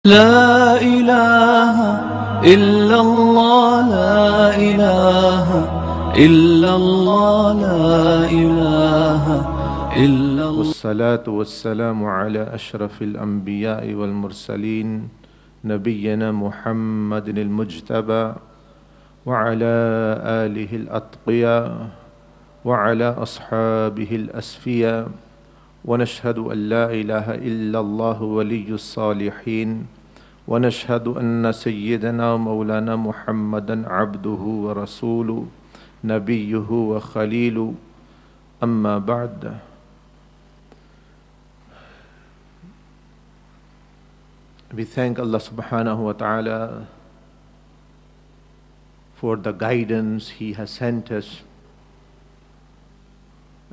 لا إله إلا الله لا إله إلا الله لا إله إلا الله. والصلاة والسلام على أشرف الأنبياء والمرسلين نبينا محمد المجتبى وعلى آله الأتقياء وعلى أصحابه الأسفياء، ونشهد أن لا إله إلا الله ولي الصالحين، ونشهد أن سيدنا ومولانا محمدا عبده ورسوله نبيه وخليله. أما بعد، we thank Allah subhanahu wa ta'ala for the guidance He has sent us.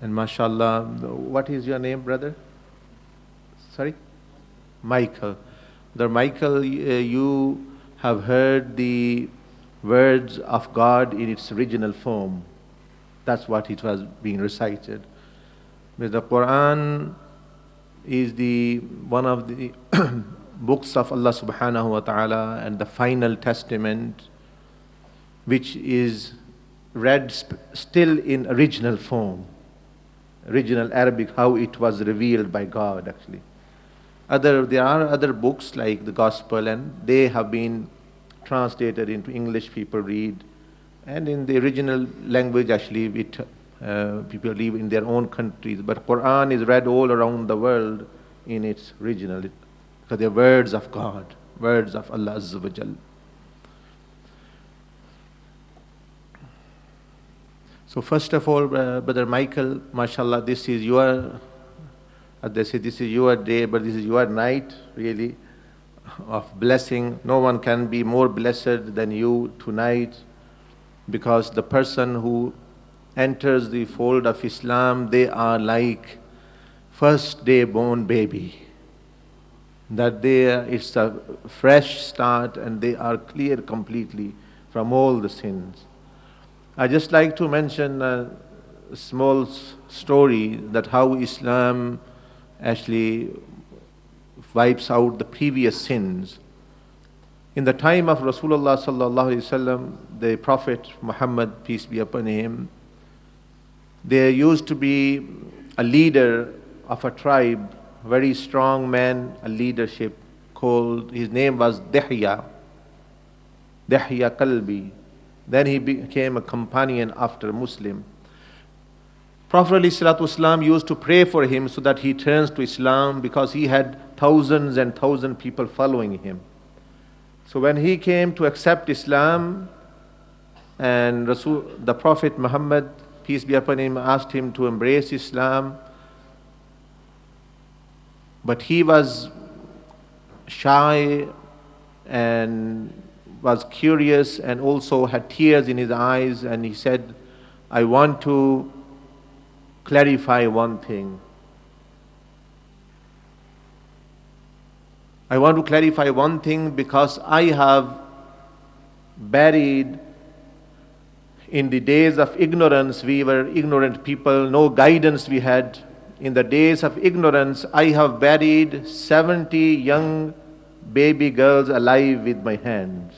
And mashallah, what is your name, brother? Sorry? Michael. Brother Michael, you have heard the words of God in its original form. That's what it was being recited. But the Quran is one of the books of Allah subhanahu wa ta'ala and the final testament, which is read still in original form, original Arabic, how it was revealed by God actually. There are other books like the Gospel, and they have been translated into English, people read, and in the original language actually people live in their own countries. But Quran is read all around the world in its original, because they're words of God, words of Allah Azza wa Jal. So first of all, Brother Michael, mashallah, this is your, they say this is your day, but this is your night, really, of blessing. No one can be more blessed than you tonight, because the person who enters the fold of Islam, they are like first day born baby. That it's a fresh start, and they are clear completely from all the sins. I just like to mention a small story that how Islam actually wipes out the previous sins. In the time of Rasulullah sallallahu alaihi wasallam, the Prophet Muhammad, peace be upon him, there used to be a leader of a tribe, very strong man, a leadership called, his name was Dihya Kalbi. Then he became a companion after Muslim. Prophet ﷺ used to pray for him so that he turns to Islam, because he had thousands and thousands of people following him. So when he came to accept Islam, and the Prophet Muhammad, peace be upon him, asked him to embrace Islam, but he was shy and was curious and also had tears in his eyes, and he said, I want to clarify one thing. I want to clarify one thing, because I have buried, in the days of ignorance, we were ignorant people, no guidance we had. In the days of ignorance, I have buried 70 young baby girls alive with my hands.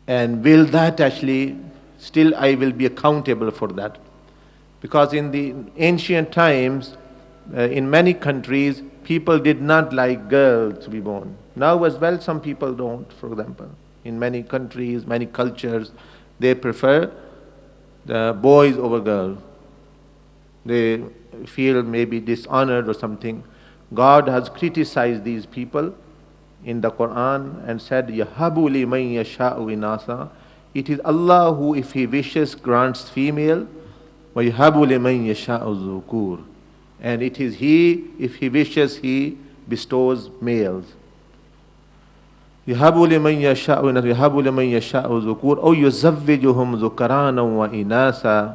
And will that actually, still I will be accountable for that. Because in the ancient times, in many countries, people did not like girls to be born. Now as well, some people don't, for example. In many countries, many cultures, they prefer the boys over girls. They feel maybe dishonored or something. God has criticized these people in the Quran and said, Yahabu liman yasha'u inasa. It is Allah who, if He wishes, grants female. Wa yahabu liman yasha'u zukur. And it is He, if He wishes, He bestows males. Yahabu liman yasha'u inasa, yahabu liman yasha'u zukur. Or yuzavvijuhum zukarana wa inasa.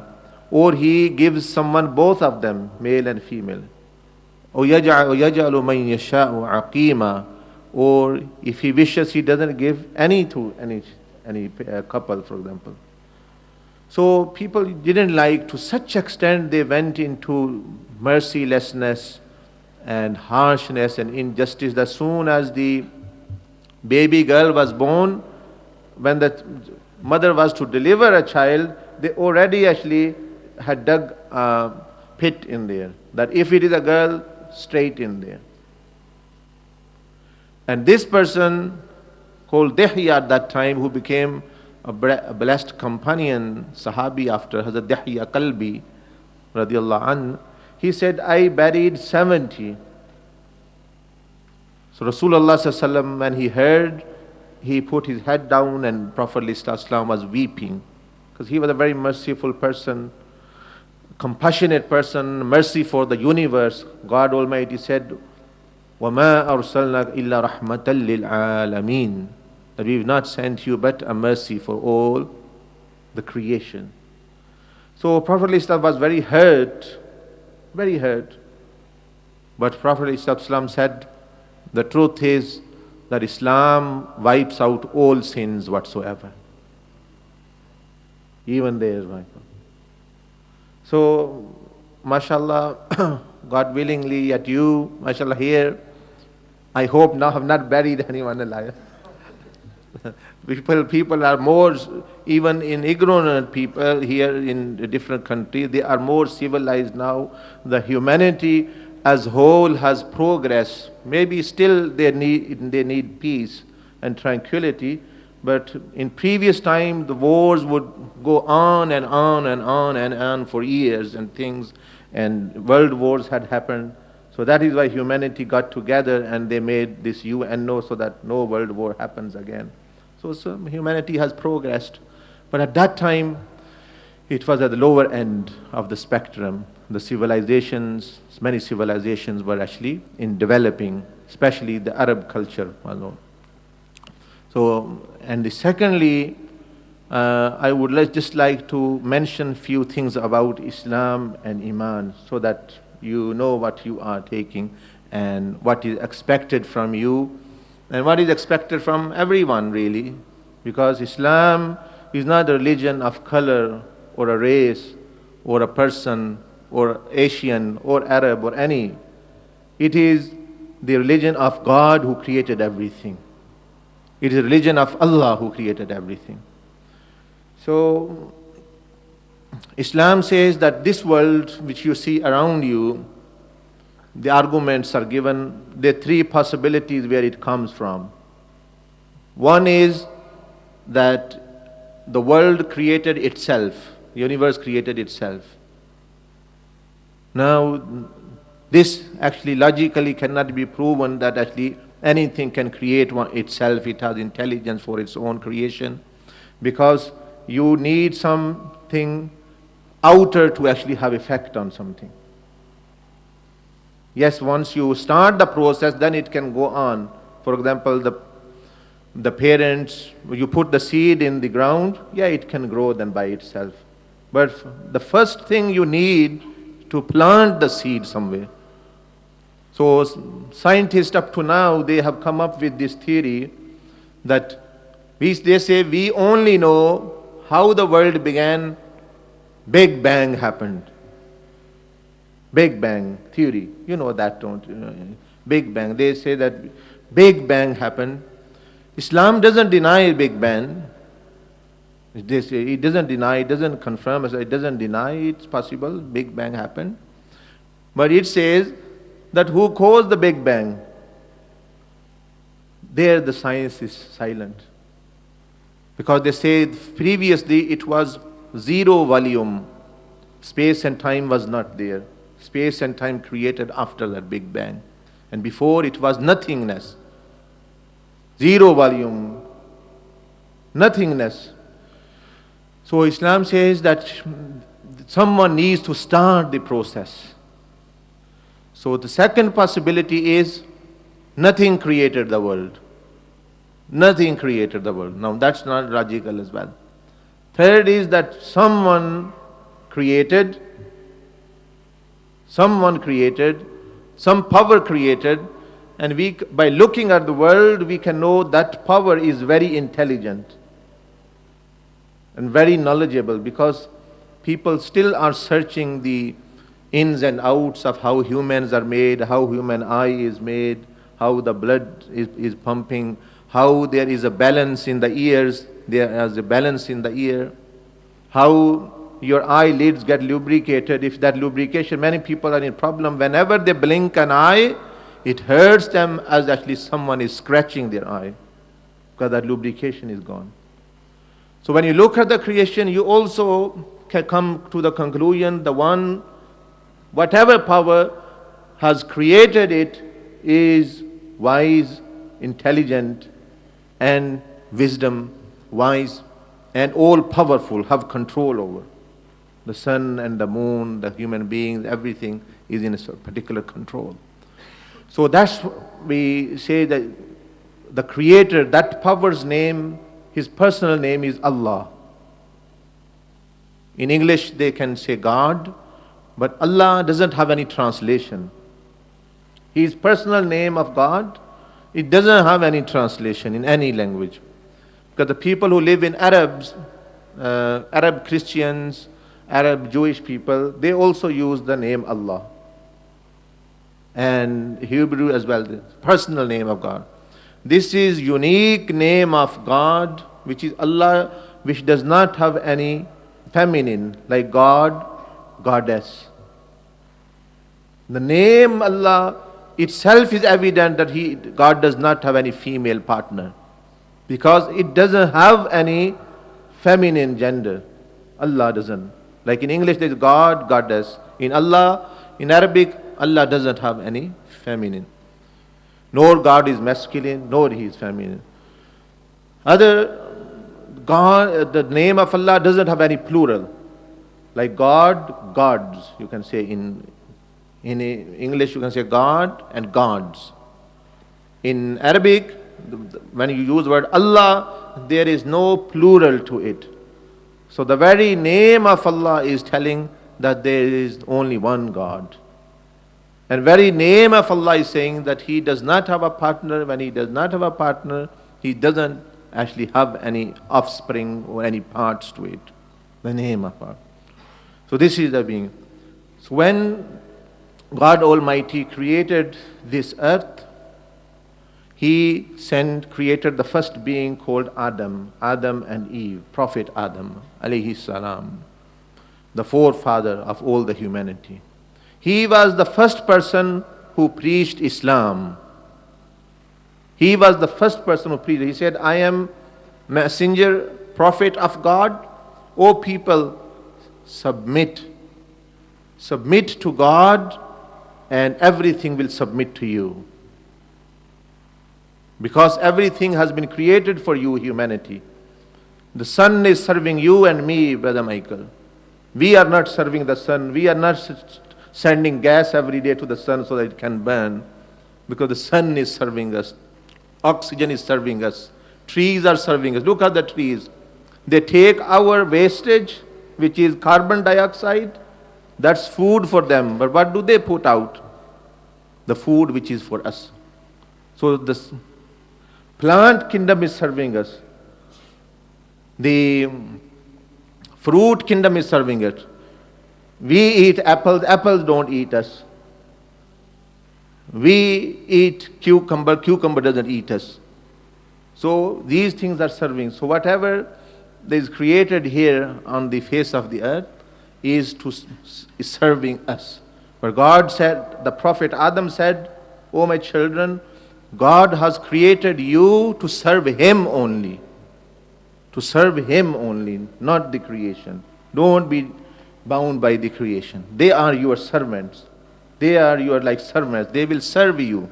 Or He gives someone both of them, male and female. Or yaj'alu man yasha'u aqima. Or if He wishes, He doesn't give any to any couple, for example. So people didn't like, to such extent they went into mercilessness and harshness and injustice. As soon as the baby girl was born, when the mother was to deliver a child, they already actually had dug a pit in there, that if it is a girl, straight in there. And this person called Dihya at that time, who became a blessed companion, Sahabi after Hazrat Dihya Kalbi, radiallahu anh, he said, I buried 70. So Rasulullah sallallahu alaihi wasallam, when he heard, he put his head down, and Prophet ﷺ was weeping, because he was a very merciful person, compassionate person, mercy for the universe. God Almighty said, وَمَا أَرْسَلْنَاكَ إِلَّا رَحْمَةً لِلْعَالَمِينَ, that we have not sent you but a mercy for all the creation. So Prophet ﷺ was very hurt. But Prophet ﷺ said, the truth is that Islam wipes out all sins whatsoever. Even theirs wipe out. So, mashallah, God willingly, at you, mashallah, here, I hope now have not buried anyone alive. People are more, even in ignorant people here in different countries, they are more civilized now. The humanity as whole has progressed. Maybe still they need peace and tranquility, but in previous time the wars would go on and on and on and on for years, and things, and world wars had happened. So that is why humanity got together and they made this UNO, so that no world war happens again. So humanity has progressed. But at that time, it was at the lower end of the spectrum. The civilizations, many civilizations were actually in developing, especially the Arab culture. So, and secondly, I would just like to mention few things about Islam and Iman, so that you know what you are taking and what is expected from you and what is expected from everyone, really. Because Islam is not a religion of color or a race or a person or Asian or Arab or any. It is the religion of God who created everything. It is the religion of Allah who created everything. So, Islam says that this world which you see around you, the arguments are given, there are three possibilities where it comes from. One is that the world created itself, the universe created itself. Now, this actually logically cannot be proven, that actually anything can create itself, it has intelligence for its own creation, because you need something outer to actually have effect on something. Yes, once you start the process, then it can go on. For example, the parents, you put the seed in the ground, yeah, it can grow then by itself. But the first thing you need to plant the seed somewhere. So scientists up to now, they have come up with this theory that they say we only know how the world began. Big Bang happened. Big Bang theory. You know that, don't you? Big Bang. They say that Big Bang happened. Islam doesn't deny Big Bang. It doesn't deny, it doesn't confirm, it doesn't deny it's possible, Big Bang happened. But it says that who caused the Big Bang? There the science is silent. Because they say previously it was zero volume. Space and time was not there. Space and time created after that Big Bang. And before it was nothingness. Zero volume. Nothingness. So Islam says that someone needs to start the process. So the second possibility is nothing created the world. Nothing created the world. Now that's not logical as well. Third is that someone created, some power created, and by looking at the world, we can know that power is very intelligent and very knowledgeable, because people still are searching the ins and outs of how humans are made, how human eye is made, how the blood is pumping, how there is a balance in the ears, there is a balance in the ear, how your eyelids get lubricated. If that lubrication, many people are in problem. Whenever they blink an eye, it hurts them as actually someone is scratching their eye because that lubrication is gone. So when you look at the creation, you also can come to the conclusion the one, whatever power has created it, is wise, intelligent, and wisdom, wise, and all powerful, have control over. The sun and the moon, the human beings, everything is in a particular control. So that's, we say that the creator, that power's name, his personal name is Allah. In English they can say God, but Allah doesn't have any translation. His personal name of God, it doesn't have any translation in any language. Because the people who live in Arab Christians, Arab Jewish people, they also use the name Allah. And Hebrew as well, the personal name of God. This is unique name of God, which is Allah, which does not have any feminine, like God, goddess. The name Allah itself is evident that God does not have any female partner, because it doesn't have any feminine gender. Allah doesn't. Like in English there is God, goddess. In Allah, in Arabic, Allah doesn't have any feminine. Nor God is masculine, nor He is feminine. God, the name of Allah doesn't have any plural. Like God, gods, you can say in English you can say God and gods. In Arabic, when you use the word Allah, there is no plural to it. So the very name of Allah is telling that there is only one God. And very name of Allah is saying that He does not have a partner. When He does not have a partner, He doesn't actually have any offspring or any parts to it. The name of God. So this is the being. So when God Almighty created this earth, He created the first being called Adam and Eve, Prophet Adam, alayhi salam, the forefather of all the humanity. He was the first person who preached Islam. He was the first person who preached. He said, I am messenger, prophet of God. O people, submit to God, and everything will submit to you. Because everything has been created for you, humanity. The sun is serving you and me, Brother Michael. We are not serving the sun. We are not sending gas every day to the sun so that it can burn. Because the sun is serving us. Oxygen is serving us. Trees are serving us. Look at the trees. They take our wastage, which is carbon dioxide. That's food for them. But what do they put out? The food which is for us. So this plant kingdom is serving us. The fruit kingdom is serving it. We eat apples. Apples don't eat us. We eat cucumber. Cucumber doesn't eat us. So these things are serving. So whatever is created here on the face of the earth is serving us. But God said, the Prophet Adam said, O my children, God has created you to serve Him only. To serve Him only, not the creation. Don't be bound by the creation. They are your servants. They are your like servants. They will serve you.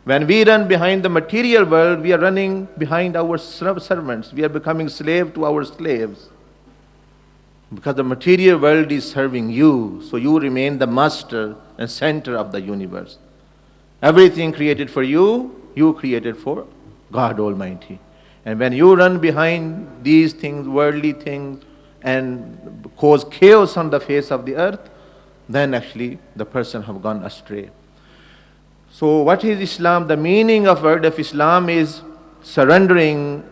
When we run behind the material world, we are running behind our servants. We are becoming slave to our slaves. Because the material world is serving you, so you remain the master and center of the universe. Everything created for you, you created for God Almighty. And when you run behind these things, worldly things, and cause chaos on the face of the earth, then actually the person have gone astray. So what is Islam? The meaning of word of Islam is surrendering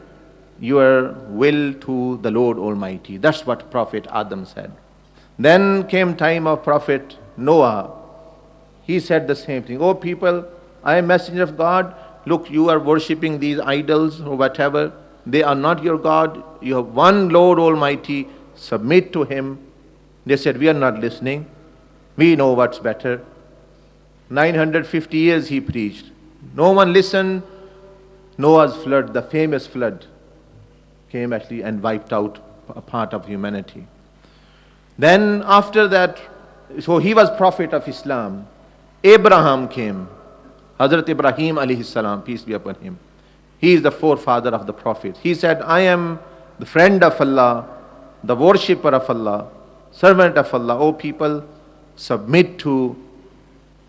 your will to the Lord Almighty. That's what Prophet Adam said. Then came time of Prophet Noah, he said the same thing. Oh people, I am messenger of God. Look, you are worshipping these idols or whatever. They are not your God. You have one Lord Almighty. Submit to Him. They said, we are not listening. We know what's better. 950 years he preached. No one listened. Noah's flood, the famous flood, came actually and wiped out a part of humanity. Then after that, so he was prophet of Islam. Abraham came. Hazrat Ibrahim alayhi salam, peace be upon him. He is the forefather of the prophet. He said, I am the friend of Allah, the worshipper of Allah, servant of Allah. O people, submit to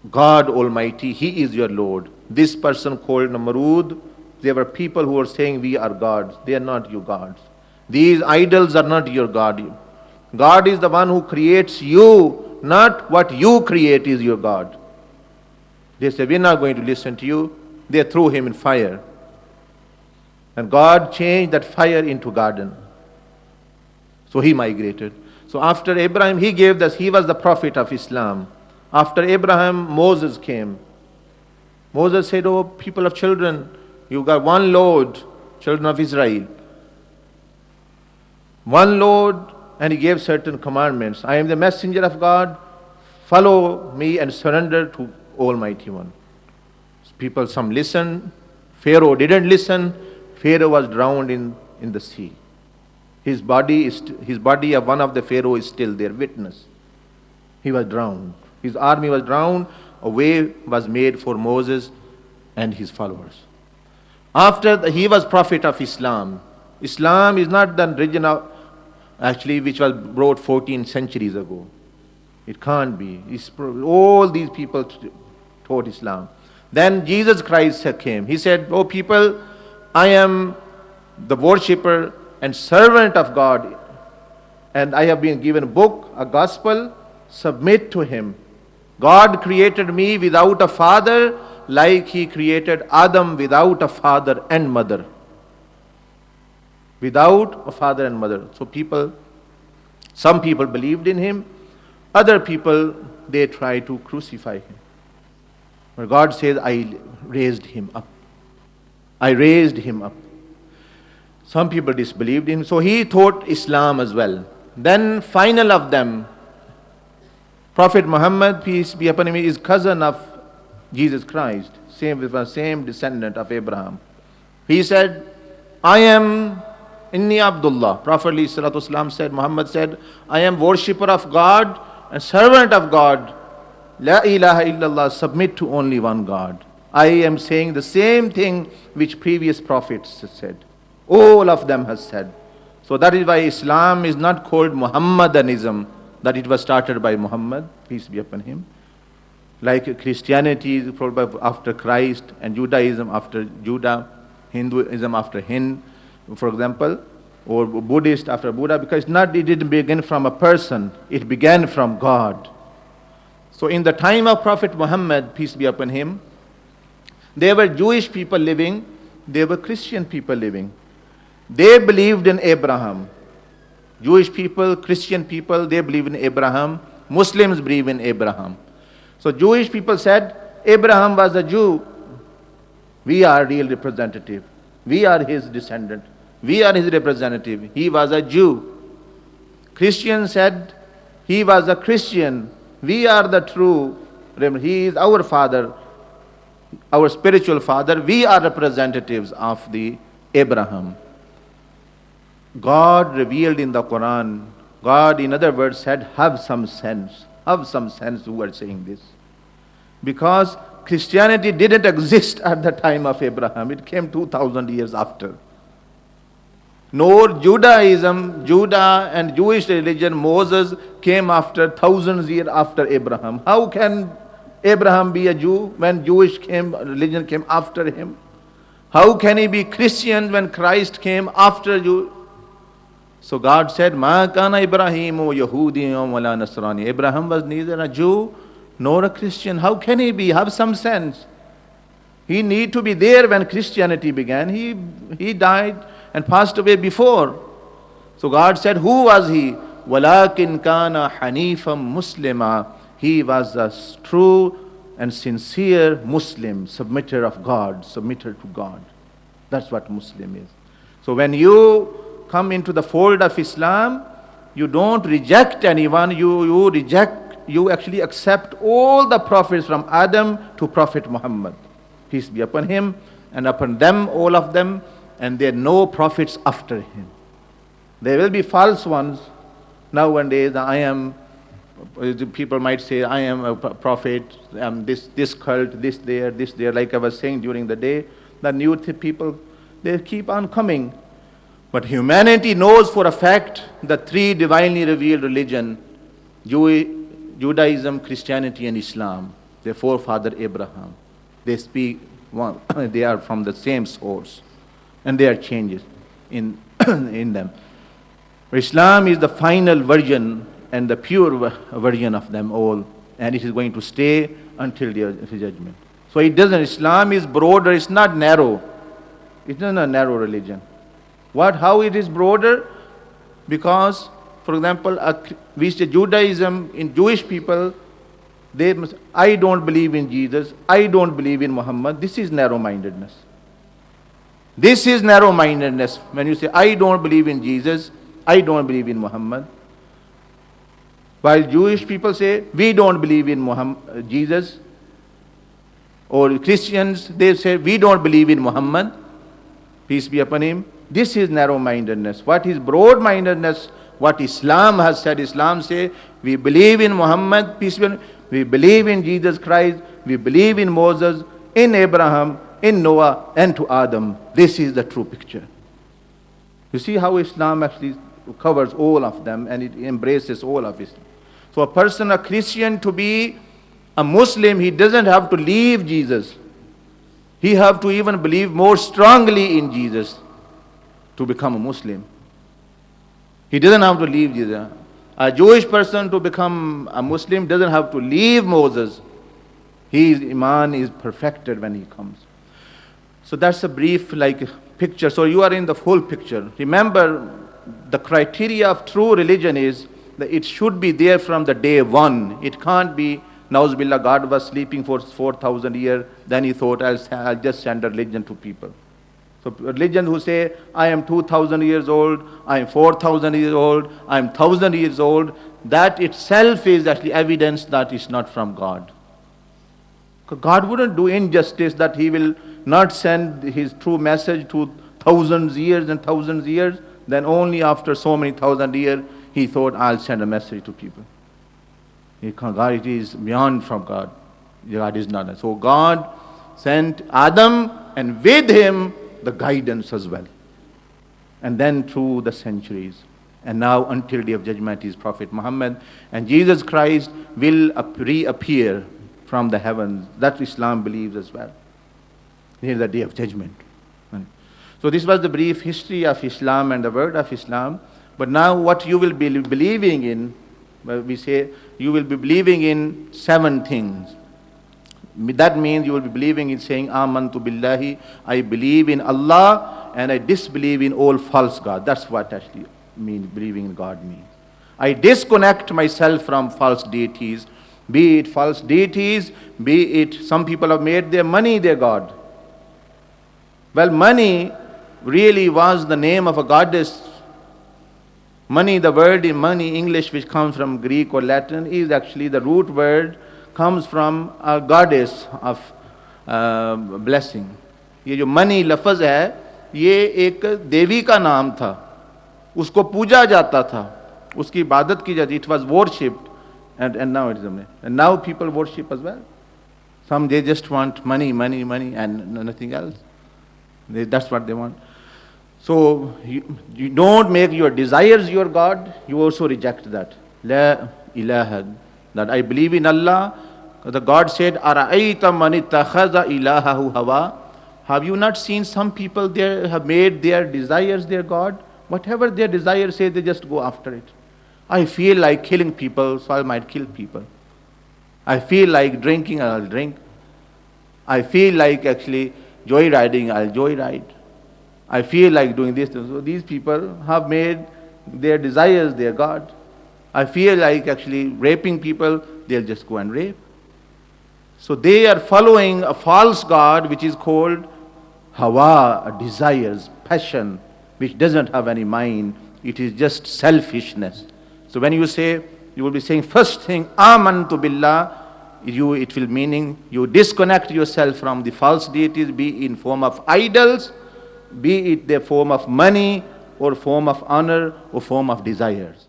God Almighty. He is your Lord. This person called Namrud, there were people who were saying, we are gods. They are not your gods. These idols are not your God. God is the one who creates you, not what you create is your God. They said, we're not going to listen to you. They threw him in fire. And God changed that fire into garden. So he migrated. So after Abraham, he was the prophet of Islam. After Abraham, Moses came. Moses said, oh, people of children, you got one Lord, children of Israel. One Lord, and he gave certain commandments. I am the messenger of God. Follow me and surrender to Almighty One. People, some listened. Pharaoh didn't listen. Pharaoh was drowned in the sea. His body of one of the Pharaoh is still there, witness. He was drowned. His army was drowned. A way was made for Moses and his followers. After he was prophet of Islam. Islam is not the religion which was brought 14 centuries ago. It can't be. All these people taught Islam. Then Jesus Christ came. He said, oh people, I am the worshipper and servant of God. And I have been given a book, a gospel. Submit to Him. God created me without a father, like He created Adam without a father and mother. Without a father and mother. So some people believed in Him. Other people, they tried to crucify Him. But God says, I raised Him up. I raised Him up. Some people disbelieved in Him. So He taught Islam as well. Then final of them, Prophet Muhammad, peace be upon him, is cousin of Jesus Christ, same descendant of Abraham. He said, I am Inni Abdullah. Prophet ﷺ said, Muhammad said, I am worshipper of God and servant of God. La ilaha illallah, submit to only one God. I am saying the same thing which previous prophets said. All of them has said. So that is why Islam is not called Muhammadanism, that it was started by Muhammad, peace be upon him. Like Christianity is probably after Christ, and Judaism after Judah, Hinduism after Hind, for example, or Buddhist after Buddha, because it didn't begin from a person, it began from God. So in the time of Prophet Muhammad, peace be upon him, there were Jewish people living, there were Christian people living. They believed in Abraham. Jewish people, Christian people, they believe in Abraham. Muslims believe in Abraham. So Jewish people said, Abraham was a Jew. We are real representative. We are his descendant. We are his representative. He was a Jew. Christians said, he was a Christian. We are the true. He is our father, our spiritual father. We are representatives of the Abraham. God revealed in the Quran, God in other words said, have some sense. Have some sense who are saying this. Because Christianity didn't exist at the time of Abraham. It came 2000 years after. Nor Judaism, Judah and Jewish religion, Moses came after thousands years after Abraham. How can Abraham be a Jew when Jewish religion came after him? How can he be Christian when Christ came after you? So God said, Ma kana Ibrahimu Yahudiyan wala Nasrani. Abraham was neither a Jew nor a Christian. How can he be? Have some sense. He need to be there when Christianity began. He died and passed away before. So God said, who was he? Walakin kana hanifam muslima. He was a true and sincere Muslim, submitter of God, submitter to God. That's what Muslim is. So when you come into the fold of Islam, you don't reject anyone, you actually accept all the prophets from Adam to Prophet Muhammad. Peace be upon him, and upon them, all of them, and there are no prophets after him. There will be false ones. Nowadays, people might say, I am a prophet, this cult, this there, like I was saying during the day. The new people, they keep on coming. But humanity knows for a fact the three divinely revealed religion, Judaism, Christianity, and Islam, their forefather Abraham. They speak one, they are from the same source, and there are changes in them. Islam is the final version and the pure version of them all, and it is going to stay until the judgment. So Islam is broader, it's not narrow. It's not a narrow religion. How it is broader? Because, for example, we say Judaism, in Jewish people, I don't believe in Jesus, I don't believe in Muhammad. This is narrow-mindedness. This is narrow-mindedness. When you say, I don't believe in Jesus, I don't believe in Muhammad. While Jewish people say, we don't believe in Jesus. Or Christians, they say, we don't believe in Muhammad. Peace be upon him. This is narrow-mindedness. What is broad-mindedness? What Islam has said. Islam say, we believe in Muhammad, peace be upon him. We believe in Jesus Christ. We believe in Moses, in Abraham, in Noah, and to Adam. This is the true picture. You see how Islam actually covers all of them, and it embraces all of Islam. So a person, a Christian, to be a Muslim, he doesn't have to leave Jesus. He have to even believe more strongly in Jesus to become a Muslim. He doesn't have to leave Jesus. A Jewish person to become a Muslim doesn't have to leave Moses. His iman is perfected when he comes. So that's a brief picture. So you are in the full picture. Remember, the criteria of true religion is that it should be there from the day one. It can't be, Nauzubillah, God was sleeping for 4,000 years, then he thought, I'll just send a religion to people. So religion who say, I am 2,000 years old, I am 4,000 years old, I am 1,000 years old, that itself is actually evidence that it's not from God. God wouldn't do injustice that he will not send his true message to thousands years and thousands years, then only after so many thousand years he thought, I'll send a message to people. God, it is beyond from God. God is not. So God sent Adam, and with him the guidance as well. And then through the centuries. And now until day of judgment is Prophet Muhammad. And Jesus Christ will reappear from the heavens. That Islam believes as well. Near the day of judgment. So this was the brief history of Islam and the word of Islam. But now what you will be believing in, we say you will be believing in 7 things. That means you will be believing in saying, Amantu billahi, I believe in Allah and I disbelieve in all false gods. That's what actually believing in God means. I disconnect myself from false deities, be it false deities, be it some people have made their money their God. Well, money really was the name of a goddess. Money, the word in money, English, which comes from Greek or Latin, is actually the root word, comes from a goddess of blessing. ये जो money लफ्ज़ है, ये एक देवी का नाम था. उसको पूजा जाता था, उसकी इबादत की जाती. It was worshipped, and now it is and now people worship as well. Some they just want money, and nothing else. That's what they want. So you don't make your desires your God, you also reject that. La ilaha, that I believe in Allah. The God said, Ara'ayta man ittakhadha ilahahu hawa. Have you not seen some people there have made their desires their God? Whatever their desires say, they just go after it. I feel like killing people, so I might kill people. I feel like drinking, I'll drink. I feel like actually joyriding, I'll joyride. I feel like doing this. So these people have made their desires their God. I feel like actually raping people, they'll just go and rape. So they are following a false god which is called hawa, a desires, passion, which doesn't have any mind. It is just selfishness. So when you say, you will be saying first thing, amantu billah, it will meaning you disconnect yourself from the false deities, be in form of idols, be it the form of money or form of honor or form of desires.